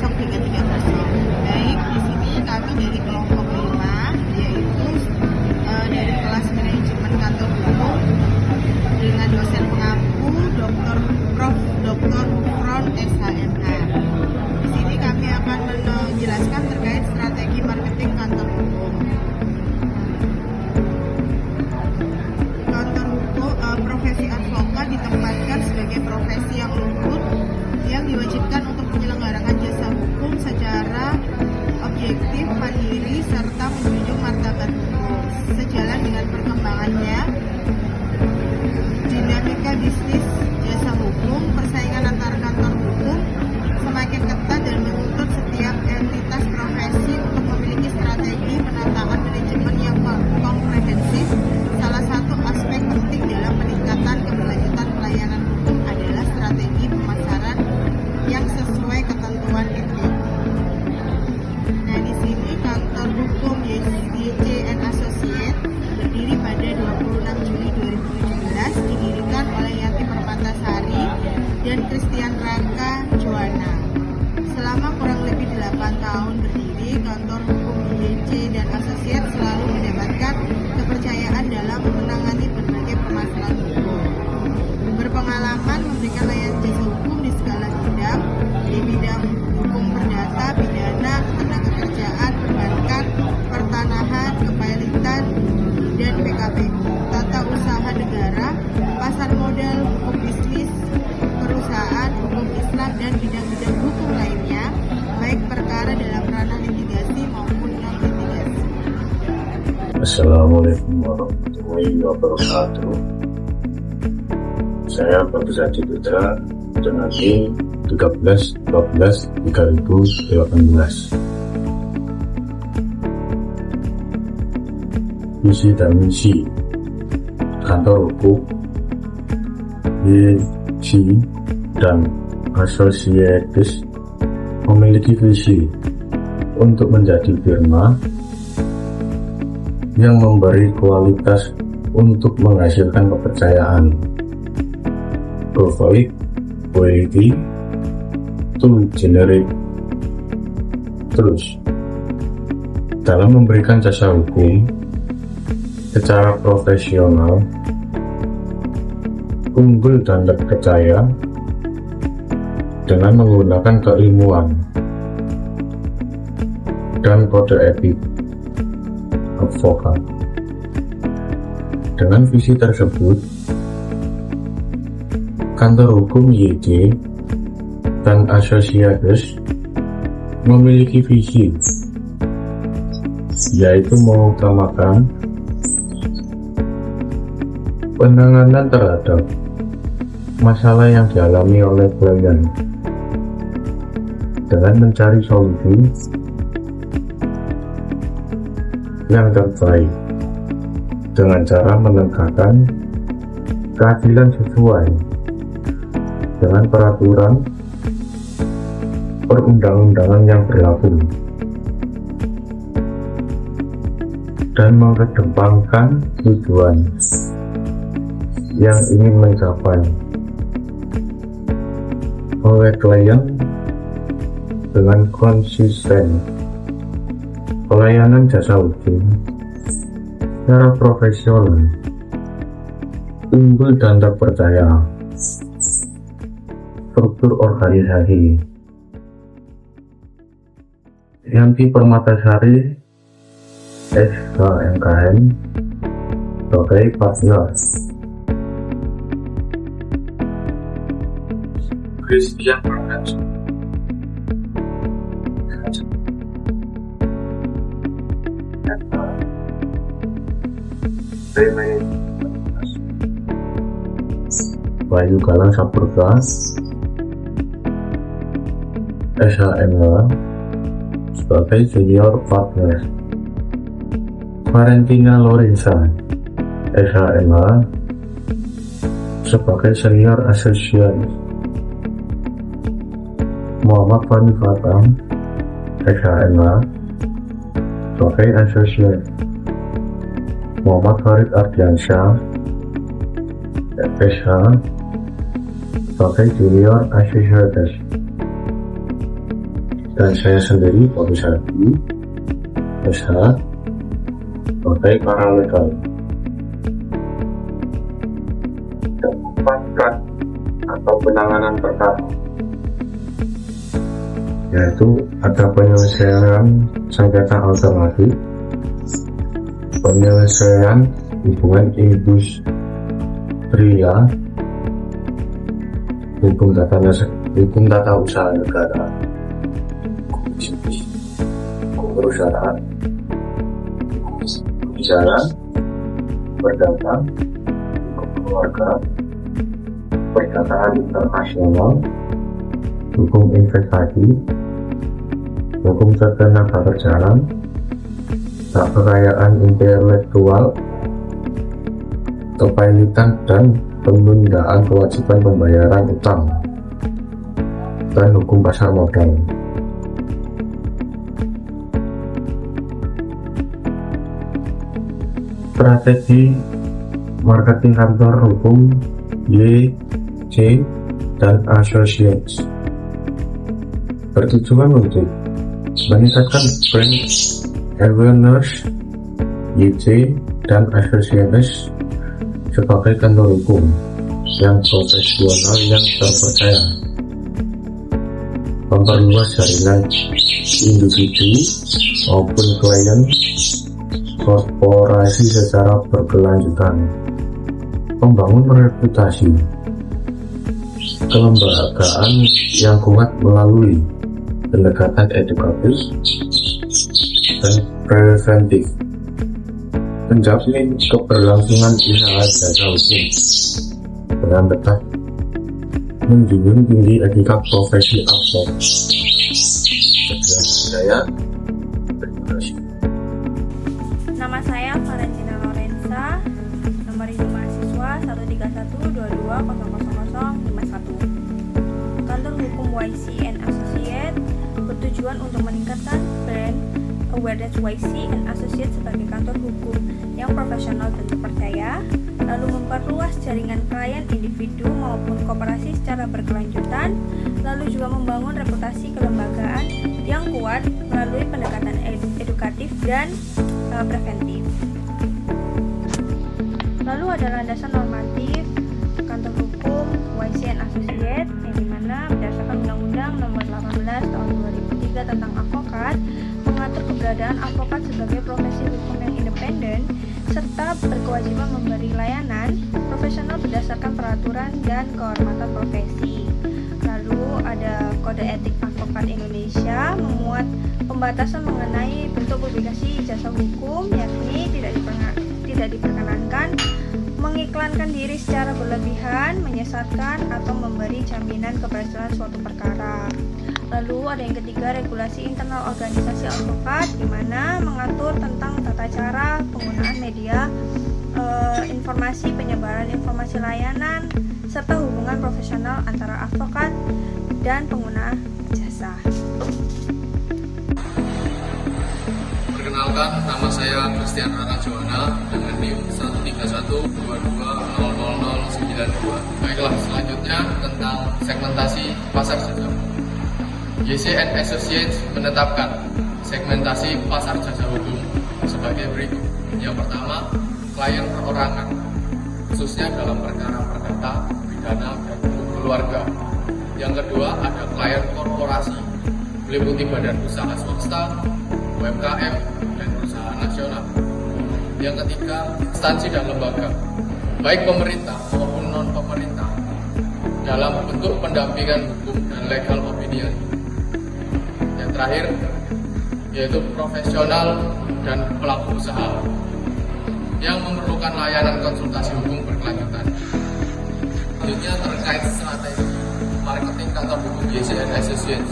besok hingga 13 Juli. Baik, di sini kami dari kelompok 5, yaitu dari kelas manajemen kantor hukum dengan dosen pengampu Dr. Hufron SHMH. Di sini kami akan menjelaskan terkait strategi marketing kantor hukum. Kantor hukum, profesi advokat ditempatkan sebagai profesi yang luput yang diwajibkan untuk menyelenggarakan jasa hukum secara objektif, mandiri, serta menjunjung martabat hukum. Sejalan dengan perkembangannya dinamika bisnis jasa hukum, persaingan antar kantor hukum semakin ketat dan menuntut setiap entitas profesi untuk memiliki strategi penataan manajemen yang komprehensif. Salah satu aspek penting dalam peningkatan keberlanjutan pelayanan hukum adalah strategi pemasaran yang sesuai ketentuan etik. Nah, di sini kantor hukum YC and Associate berdiri pada 26 Juli 2017, didirikan oleh Yati Permatasari dan Christian Raka Joana. Selama kurang lebih 8 tahun berdiri, kantor hukum YC dan Associate selalu mendapatkan kepercayaan dalam menangani berbagai permasalahan hukum. Berpengalaman memberikan layanan jasa hukum di segala bidang, di bidang hukum perdata, pidana, ketenagakerjaan, perbankan, pertanahan, kepailitan, dan PKPU, tata usaha negara, pasar modal, hukum bisnis, perusahaan, hukum Islam, dan bidang-bidang hukum lainnya, baik perkara dalam ranah litigasi maupun non-litigasi. Assalamualaikum warahmatullahi wabarakatuh. Saya Bapak Sadi Putra dengan NIM 13/12/2018. Visi dan misi kantor hukum YC dan Associates memiliki visi untuk menjadi firma yang memberi kualitas untuk menghasilkan kepercayaan, provide quality to generate trust. Dalam memberikan jasa hukum secara profesional, unggul dan terpercaya dengan menggunakan keilmuan dan kode etik advokat. Dengan visi tersebut, kantor hukum YC dan Associates memiliki visi, yaitu mengutamakan penanganan terhadap masalah yang dialami oleh klien dengan mencari solusi yang terbaik dengan cara menegakkan keadilan sesuai dengan peraturan perundang-undangan yang berlaku dan mengedepankan tujuan yang ingin mencapai oleh klien dengan konsisten pelayanan jasa hukum secara profesional, unggul dan terpercaya. Struktur organisasi Yanti Permatasari SHMKM sebagai partner, Christian Raka Bayu Galang Sapurga SHMH sebagai senior partner, Valentina Lorenza SHMH sebagai senior associate, Muhammad Fani Fatam SHMH sebagai associate, Muhammad Farid Ardiansyah SH sebagai junior associate. dan saya sendiri Pak Sardi SH sebagai paralegal. Tempat atau penanganan perkara, yaitu ada penyelesaian sengketa alternatif, penyelesaian hubungan industrial, hukum tata usaha negara, hukum perusahaan, jalan, perdagangan, hukum keluarga, perdagangan internasional, hukum investasi, hukum ketenagakerjaan, hak kekayaan intelektual, kepailitan dan penundaan kewajiban pembayaran utang, dan hukum pasar modal. Strategi marketing kantor hukum YC dan Associates bertujuan untuk meningkatkan brand awareness YC dan Associates sebagai kantor hukum yang profesional yang terpercaya, memperluas jaringan individu maupun klien korporasi secara berkelanjutan, membangun reputasi kelembagaan yang kuat melalui pendekatan edukatif dan preventif, menjamin keberlangsungan usaha jasa hukum dengan tetap menjunjung tinggi etika profesi advokat. Sekian saya, terima kasih. Nama saya Valentina Lorenza, nomor induk mahasiswa 13122000051. Kantor hukum YC and Associates bertujuan untuk meningkatkan brand awareness YC and Associates sebagai kantor hukum yang profesional dan terpercaya, lalu memperluas jaringan klien individu maupun koperasi secara berkelanjutan, lalu juga membangun reputasi kelembagaan yang kuat melalui pendekatan edukatif dan preventif. Lalu ada landasan normatif kantor hukum YC and Associates, yang dimana berdasarkan Undang-Undang Nomor 18 Tahun 2003 tentang advokat, mengatur keberadaan advokat sebagai profesi hukum yang independen serta berkewajiban memberi layanan profesional berdasarkan peraturan dan kehormatan profesi. Lalu ada Kode Etik Advokat Indonesia memuat pembatasan mengenai bentuk publikasi jasa hukum, yakni tidak diperkenankan mengiklankan diri secara berlebihan, menyesatkan, atau memberi jaminan keberhasilan suatu perkara. Lalu ada yang ketiga, regulasi internal organisasi advokat, di mana mengatur tentang tata cara penggunaan media informasi, penyebaran informasi layanan, serta hubungan profesional antara advokat dan pengguna jasa. Perkenalkan, nama saya Christian Rara Joana dengan NIM 13122000092. Baiklah, selanjutnya tentang segmentasi pasar jasa. YC and Associates menetapkan segmentasi pasar jasa hukum sebagai berikut. Yang pertama, klien perorangan, khususnya dalam perkara perdata, pidana, dan hukum keluarga. Yang kedua, ada klien korporasi, meliputi badan usaha swasta, UMKM, dan perusahaan nasional. Yang ketiga, instansi dan lembaga, baik pemerintah maupun non-pemerintah, dalam bentuk pendampingan hukum dan legal opinion. Yang terakhir, yaitu profesional dan pelaku usaha yang memerlukan layanan konsultasi hukum berkelanjutan. Selanjutnya terkait strategi marketing kantor hukum YC and Associates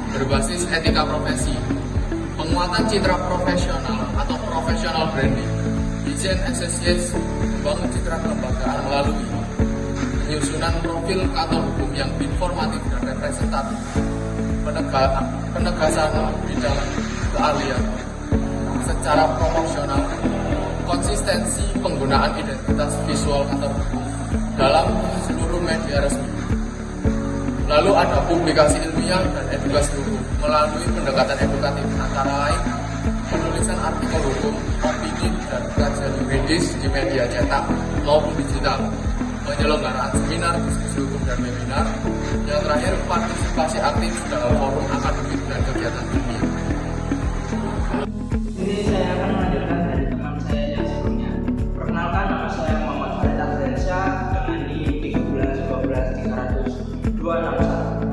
berbasis etika profesi, penguatan citra profesional atau professional branding. YC and Associates membangun citra kelembagaan melalui penyusunan profil kantor hukum yang informatif dan representatif, penegasan bidang keahlian secara proporsional, konsistensi penggunaan identitas visual kantor hukum dalam seluruh media resmi. Lalu ada publikasi ilmiah dan edukasi hukum melalui pendekatan edukatif antara lain penulisan artikel hukum, opini, dan kajian yuridis di media cetak maupun digital, penyelenggaraan seminar, diskusi hukum, dan webinar. Yang terakhir, partisipasi aktif dalam forum akademik dan kegiatan ilmiah. Ini saya akan melanjutkan dari teman saya yang sebelumnya. Perkenalkan, nama saya Muhammad Farid Ardiansyah dengan NIM 13-12-30261.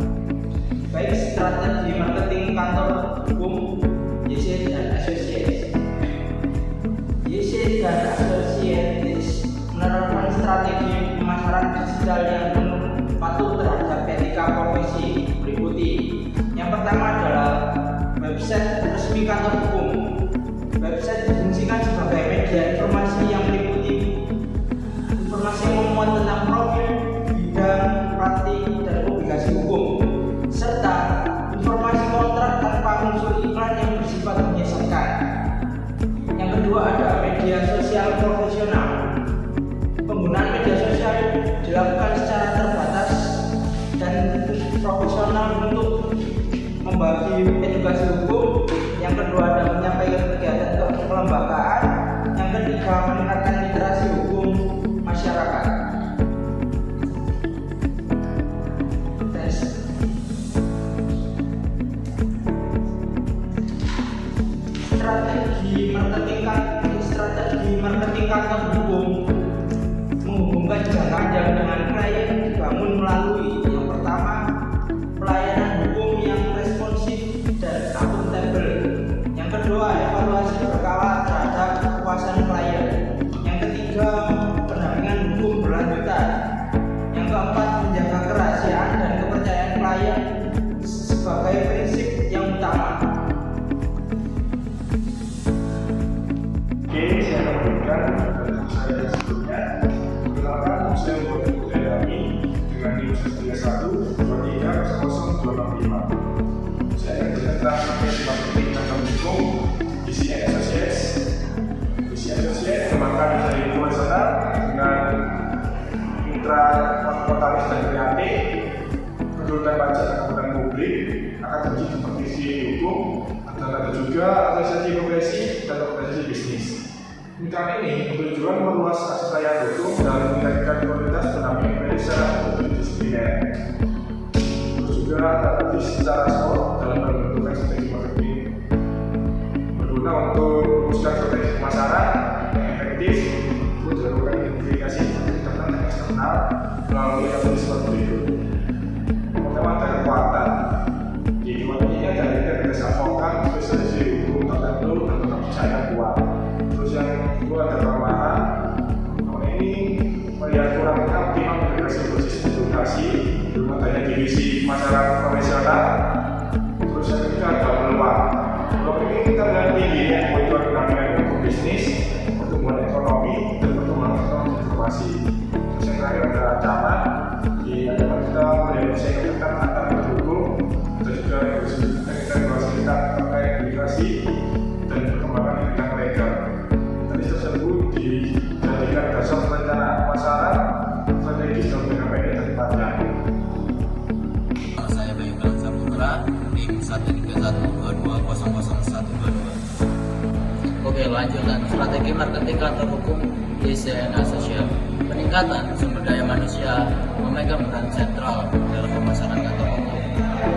Baik strategi marketing kantor hukum YC dan Associates. YC dan Associates menerapkan strategi pemasaran digital yang penuh patuh terhadap etika profesi meliputi. Yang pertama adalah website resmi kantor hukum. Website difungsikan sebagai media informasi yang meliputi informasi yang memuat tentang profil, bidang, praktik, dan publikasi hukum, serta informasi kontrak tanpa unsur iklan yang bersifat menyesatkan. Yang kedua ada media sosial profesional. Penggunaan media sosial dilakukan secara terbatas dan profesional untuk membagi edukasi hukum. Yang kedua ada menyampaikan kegiatan kelembagaan. Yang ketiga meningkatkan literasi hukum masyarakat. Strategi marketing kantor hukum menghubungkan jangka panjang dengan klien dibangun melalui yang pertama pelayanan hukum yang responsif dan akuntabel. Yang kedua evaluasi berkala terhadap kepuasan klien. Yang ketiga pendampingan hukum berlanjutan. Yang keempat menjaga kerahasiaan dan kepercayaan klien sebagai prinsip yang utama. Oke, saya akan memberikan dari saya sebelumnya. Perkenalkan, saya membuat buku kami dengan NIM 13-1-23-00265. Saya akan bercerita strategi marketing kantor hukum YC Associates. YC Associates mengembangkan dari profesional dengan mitra notaris dan kreatif, penjualan pajak dan akuntan publik, akademisi kompetisi hukum, dan ada juga asosiasi profesi dan organisasi bisnis. Mitra ini bertujuan meluas akses layanan hukum dan meningkatkan kualitas pendampingan medis secara multidisipliner. Terus juga strategis secara sport dalam menentukan strategi marketing berguna untuk merumuskan strategi pemasaran yang efektif untuk dilakukan identifikasi internal dan eksternal melalui metode seperti berikut. Pertama ada kekuatan. Di kekuatan ada integritas advokat, spesialisasi hukum tertentu dan kepercayaan kuat. Terus yang kedua ada kelemahan. Ini melihat kurangnya optimal integrasi posisi edukasi, belum adanya divisi masyarakat profesional. Terus yang ketiga ada peluang. Peluang ini kita melihat tingginya kebutuhan pendampingan hukum bisnis, pertumbuhan ekonomi, dan pertumbuhan teknologi informasi. Terus yang terakhir ada ancaman. Di ancaman kita melihat kegiatan antar hukum, dan juga regulasi kita terkait edukasi dan perkembangan di bidang legal. Tadi tersebut dijadikan dasar perencanaan pemasaran strategis dan jangka pendek dan panjang. Saya Bayu Bangsa Putra, NIM 13-1-120-122. Oke, lanjutan strategi marketing kantor hukum YC dan Associates. Peningkatan sumber daya manusia memegang peran sentral dalam pemasaran kantor hukum.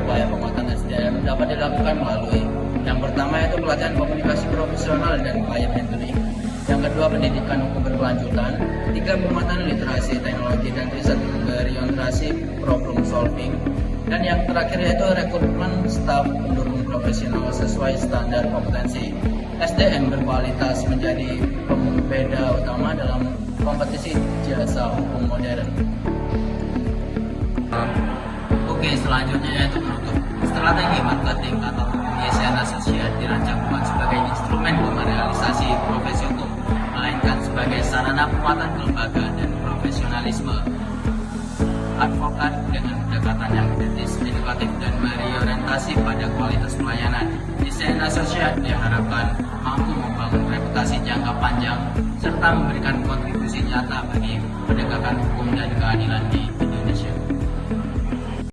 Upaya penguatan SDM dapat dilakukan melalui yang pertama yaitu pelatihan komunikasi profesional dan klien mentoring. Yang kedua pendidikan hukum berkelanjutan. Tiga penguatan literasi teknologi dan riset berorientasi problem solving. Dan yang terakhir yaitu rekrutmen staf pendukung profesional sesuai standar kompetensi. SDM berkualitas menjadi pembeda utama dalam kompetisi jasa hukum modern. Oke, selanjutnya yaitu penutup. Strategi marketing atau YC dan Associates dirancang bukan sebagai instrumen merealisasi profesi hukum, melainkan sebagai sarana penguatan kelembagaan dan profesionalisme advokat dengan pendekatan yang kritis, edukatif, dan berorientasi pada kualitas pelayanan. YC dan Associates diharapkan mampu membangun reputasi jangka panjang serta memberikan kontribusi nyata bagi penegakan hukum dan keadilan di